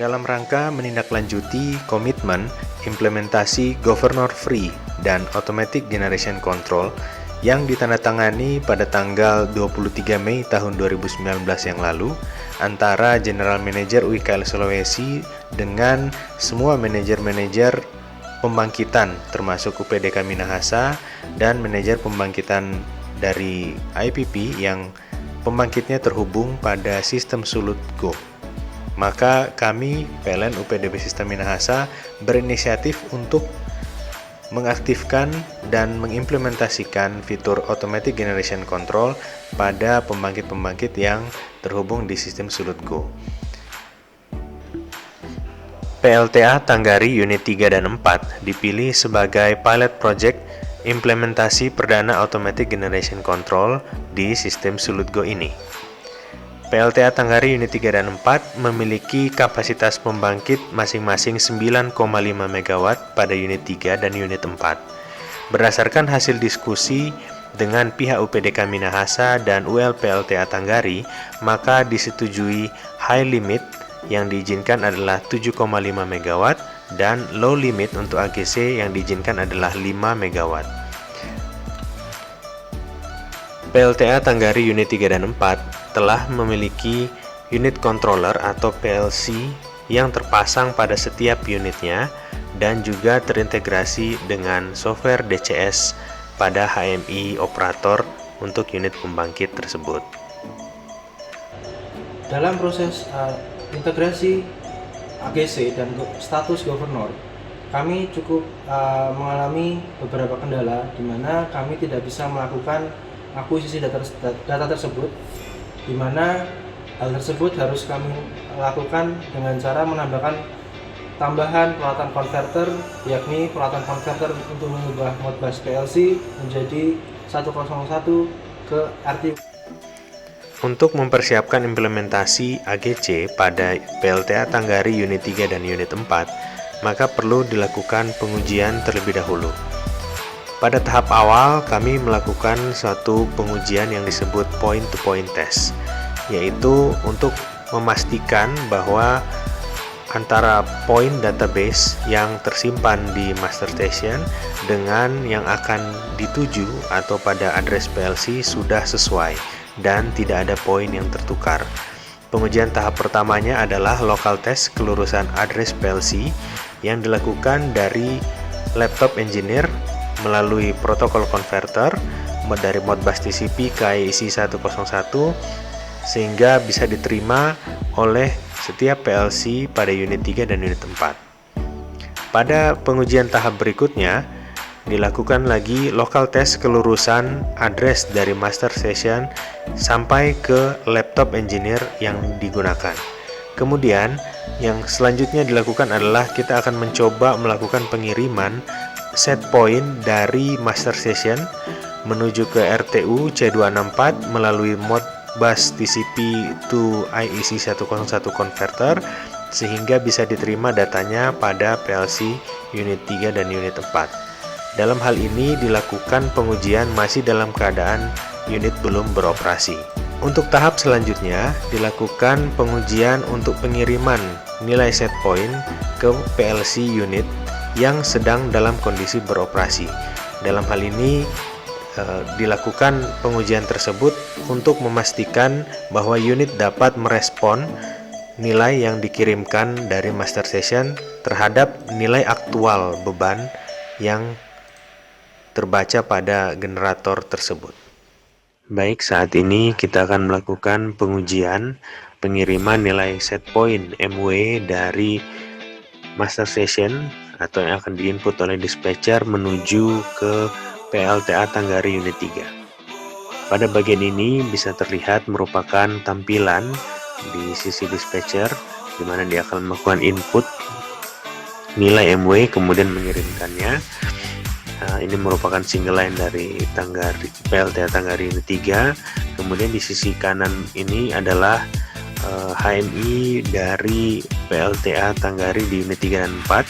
dalam rangka menindaklanjuti komitmen implementasi Governor Free dan Automatic Generation Control yang ditandatangani pada tanggal 23 Mei tahun 2019 yang lalu antara General Manager UIKL Sulawesi dengan semua manajer-manajer pembangkitan termasuk UPDK Minahasa dan manajer pembangkitan dari IPP yang pembangkitnya terhubung pada sistem Sulut Go. Maka kami PLN UPDB Sistem Minahasa berinisiatif untuk mengaktifkan dan mengimplementasikan fitur Automatic Generation Control pada pembangkit-pembangkit yang terhubung di sistem Sulut Go. PLTA Tanggari Unit 3 dan 4 dipilih sebagai pilot project implementasi perdana Automatic Generation Control di sistem Sulut Go ini. PLTA Tanggari Unit 3 dan 4 memiliki kapasitas pembangkit masing-masing 9,5 MW pada Unit 3 dan Unit 4. Berdasarkan hasil diskusi dengan pihak UPDK Minahasa dan UL PLTA Tanggari, maka disetujui high limit yang diizinkan adalah 7,5 MW dan low limit untuk AGC yang diizinkan adalah 5 MW. PLTA Tanggari Unit 3 dan 4 telah memiliki unit controller atau PLC yang terpasang pada setiap unitnya dan juga terintegrasi dengan software DCS pada HMI operator untuk unit pembangkit tersebut. Dalam proses integrasi AGC dan status governor, kami cukup mengalami beberapa kendala di mana kami tidak bisa melakukan akuisisi data tersebut, di mana hal tersebut harus kami lakukan dengan cara menambahkan tambahan peralatan konverter, yakni peralatan konverter untuk mengubah Modbus PLC menjadi 101 ke RTU. Untuk mempersiapkan implementasi AGC pada PLTA Tanggari Unit 3 dan Unit 4, maka perlu dilakukan pengujian terlebih dahulu. Pada tahap awal, kami melakukan suatu pengujian yang disebut point-to-point test, yaitu untuk memastikan bahwa antara point database yang tersimpan di master station dengan yang akan dituju atau pada address PLC sudah sesuai dan tidak ada poin yang tertukar. Pengujian tahap pertamanya adalah local test kelurusan address PLC yang dilakukan dari laptop engineer melalui protokol converter dari Modbus TCP ke IEC 101 sehingga bisa diterima oleh setiap PLC pada unit 3 dan unit 4. Pada pengujian tahap berikutnya dilakukan lagi local test kelurusan address dari master station sampai ke laptop engineer yang digunakan. Kemudian yang selanjutnya dilakukan adalah kita akan mencoba melakukan pengiriman set point dari master station menuju ke RTU C264 melalui Modbus TCP to IEC 101 converter sehingga bisa diterima datanya pada PLC unit 3 dan unit 4. Dalam hal ini dilakukan pengujian masih dalam keadaan unit belum beroperasi. Untuk tahap selanjutnya dilakukan pengujian untuk pengiriman nilai set point ke PLC unit yang sedang dalam kondisi beroperasi. Dalam hal ini dilakukan pengujian tersebut untuk memastikan bahwa unit dapat merespon nilai yang dikirimkan dari master station terhadap nilai aktual beban yang terbaca pada generator tersebut. Baik, saat ini kita akan melakukan pengujian pengiriman nilai set point MW dari master station atau yang akan diinput oleh dispatcher menuju ke PLTA Tanggari Unit 3. Pada bagian ini bisa terlihat merupakan tampilan di sisi dispatcher di mana dia akan melakukan input nilai MW kemudian mengirimkannya. Ini merupakan single line dari PLTA Tanggari Unit 3. Kemudian di sisi kanan ini adalah HMI dari PLTA Tanggari di unit 3 dan 4.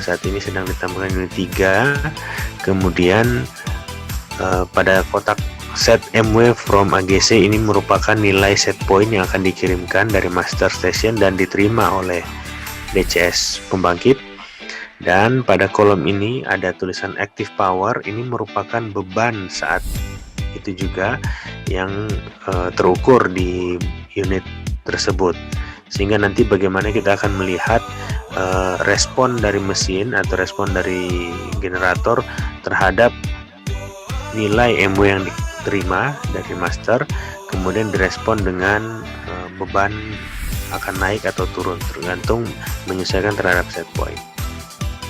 Saat ini sedang ditambahkan unit 3. Kemudian pada kotak set MW from AGC ini merupakan nilai set point yang akan dikirimkan dari master station dan diterima oleh DCS pembangkit. Dan pada kolom ini ada tulisan active power, ini merupakan beban saat itu juga yang terukur di unit tersebut, sehingga nanti bagaimana kita akan melihat respon dari mesin atau respon dari generator terhadap nilai MW yang diterima dari master, kemudian direspon dengan beban akan naik atau turun tergantung menyesuaikan terhadap set point.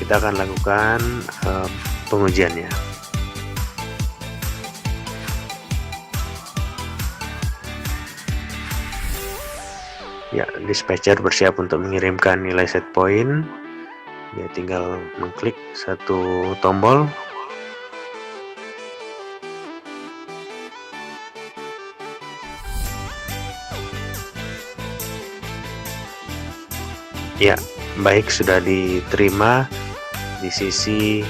Kita akan lakukan pengujiannya. Ya, dispatcher bersiap untuk mengirimkan nilai set point. Dia tinggal mengklik satu tombol. Ya, baik, sudah diterima di sisi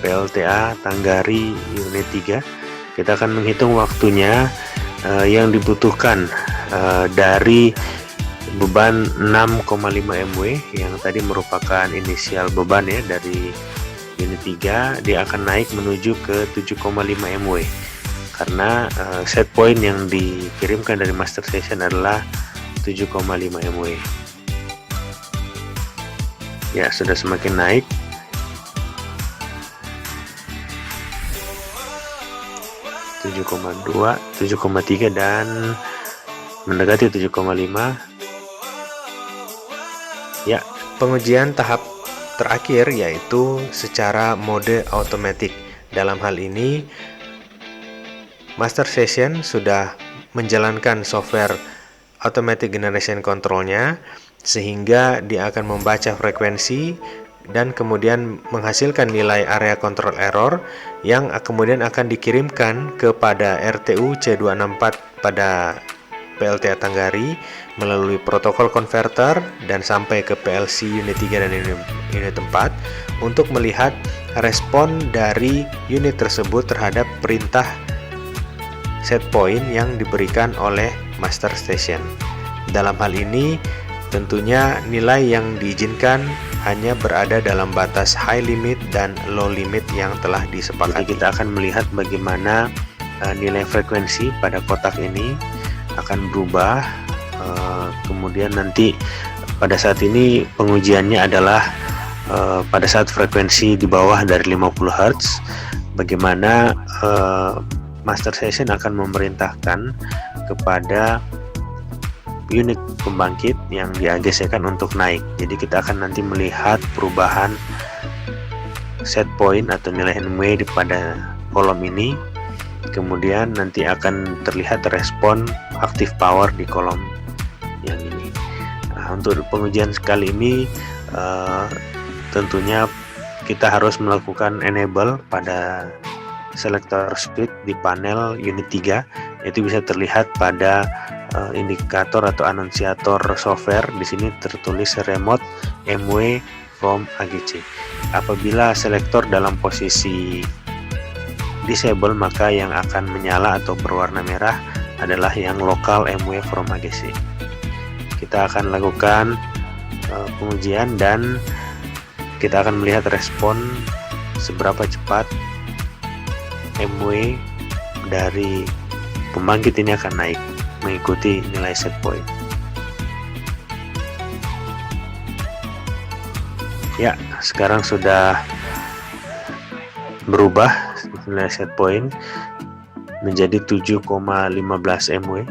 PLTA Tanggari unit 3. Kita akan menghitung waktunya yang dibutuhkan dari beban 6,5 MW yang tadi merupakan inisial beban ya dari unit 3. Dia akan naik menuju ke 7,5 MW karena set point yang dikirimkan dari master station adalah 7,5 MW. Ya, sudah semakin naik. (7,2, 7,3 dan mendekati 7,5). Ya, pengujian tahap terakhir yaitu secara mode automatic. Dalam hal ini master station sudah menjalankan software automatic generation controlnya, sehingga dia akan membaca frekuensi dan kemudian menghasilkan nilai area control error yang kemudian akan dikirimkan kepada RTU C264 pada PLTA Tanggari melalui protokol converter dan sampai ke PLC unit 3 dan unit 4 untuk melihat respon dari unit tersebut terhadap perintah set point yang diberikan oleh master station. Dalam hal ini tentunya nilai yang diizinkan hanya berada dalam batas high limit dan low limit yang telah disepakati. Kita akan melihat bagaimana nilai frekuensi pada kotak ini akan berubah. Kemudian nanti pada saat ini pengujiannya adalah pada saat frekuensi di bawah dari 50 Hz, bagaimana master station akan memerintahkan kepada unit pembangkit yang di-AGC-kan untuk naik. Jadi kita akan nanti melihat perubahan set point atau nilai MW pada kolom ini. Kemudian nanti akan terlihat respon active power di kolom yang ini. Nah, untuk pengujian kali ini tentunya kita harus melakukan enable pada selector switch di panel unit 3. Itu bisa terlihat pada indikator atau anunsiator software. Di sini tertulis remote MW from AGC. Apabila selektor dalam posisi disable, maka yang akan menyala atau berwarna merah adalah yang lokal MW from AGC. Kita akan lakukan pengujian dan kita akan melihat respon seberapa cepat MW dari pembangkit ini akan naik mengikuti nilai set point. Ya, sekarang sudah berubah nilai set point menjadi 7,15 MW.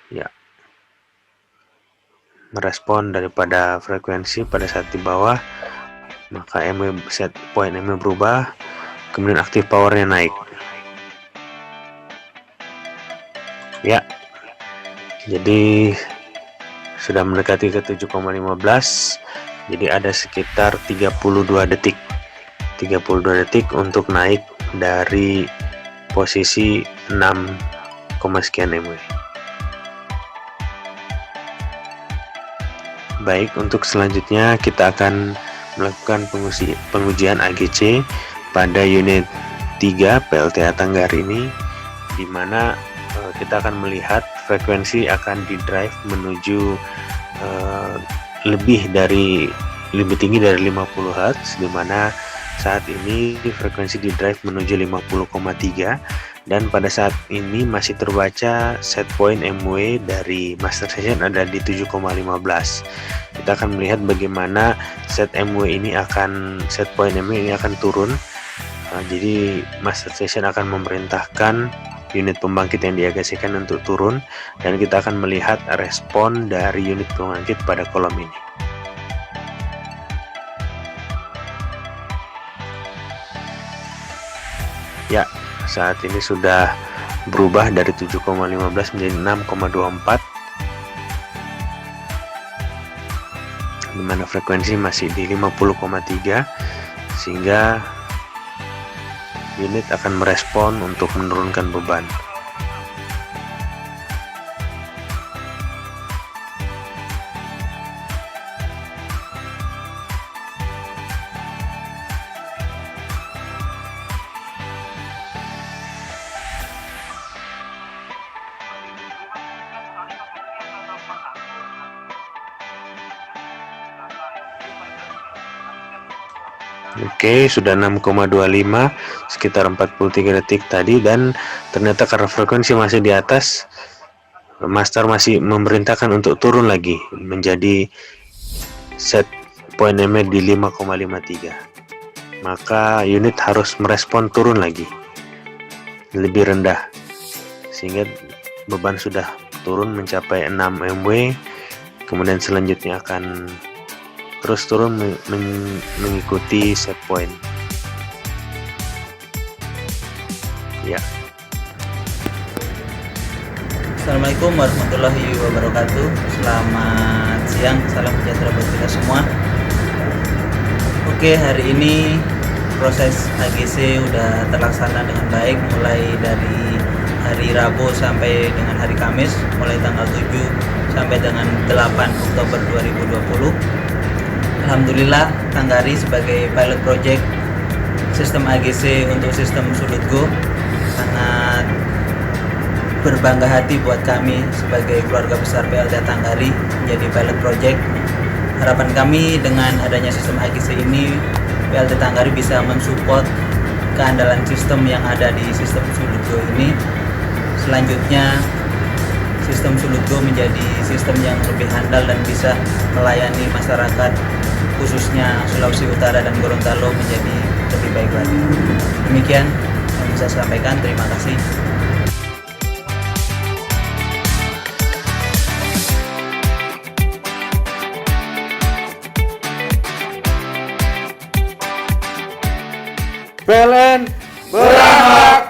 Ya, merespon daripada frekuensi pada saat di bawah, maka MW set point MW berubah, kemudian active powernya naik. Ya, jadi sudah mendekati ke 7,15. Jadi ada sekitar 32 detik untuk naik dari posisi 6, sekian MW. Baik, untuk selanjutnya kita akan melakukan pengujian AGC pada unit 3 PLTA Tanggar ini, di mana kita akan melihat frekuensi akan di drive menuju lebih tinggi dari 50 Hz, di mana saat ini frekuensi di drive menuju 50,3, dan pada saat ini masih terbaca set point MW dari master session ada di 7,15. Kita akan melihat bagaimana set point MW ini akan turun. Jadi master session akan memerintahkan unit pembangkit yang diagasikan untuk turun, dan kita akan melihat respon dari unit pembangkit pada kolom ini. Ya, saat ini sudah berubah dari 7,15 menjadi 6,24, di mana frekuensi masih di 50,3, sehingga unit akan merespon untuk menurunkan beban. Oke, sudah 6,25, sekitar 43 detik tadi, dan ternyata karena frekuensi masih di atas, master masih memerintahkan untuk turun lagi menjadi set point MW di 5,53. Maka unit harus merespon turun lagi lebih rendah, sehingga beban sudah turun mencapai 6 MW. Kemudian selanjutnya akan terus turun mengikuti set point. Ya. Assalamualaikum warahmatullahi wabarakatuh. Selamat siang, salam sejahtera buat kita semua. Oke, hari ini proses AGC udah terlaksana dengan baik, mulai dari hari Rabu sampai dengan hari Kamis, mulai tanggal 7 sampai dengan 8 Oktober 2020. Alhamdulillah, Tanggari sebagai pilot project sistem AGC untuk sistem sudut go sangat berbangga hati buat kami sebagai keluarga besar PLTA Tanggari menjadi pilot project. Harapan kami dengan adanya sistem AGC ini, PLTA Tanggari bisa mensupport keandalan sistem yang ada di sistem sudut go ini. Selanjutnya, sistem sudut go menjadi sistem yang lebih handal dan bisa melayani masyarakat khususnya Sulawesi Utara dan Gorontalo menjadi lebih baik lagi. Demikian yang bisa saya sampaikan. Terima kasih. PLN berhak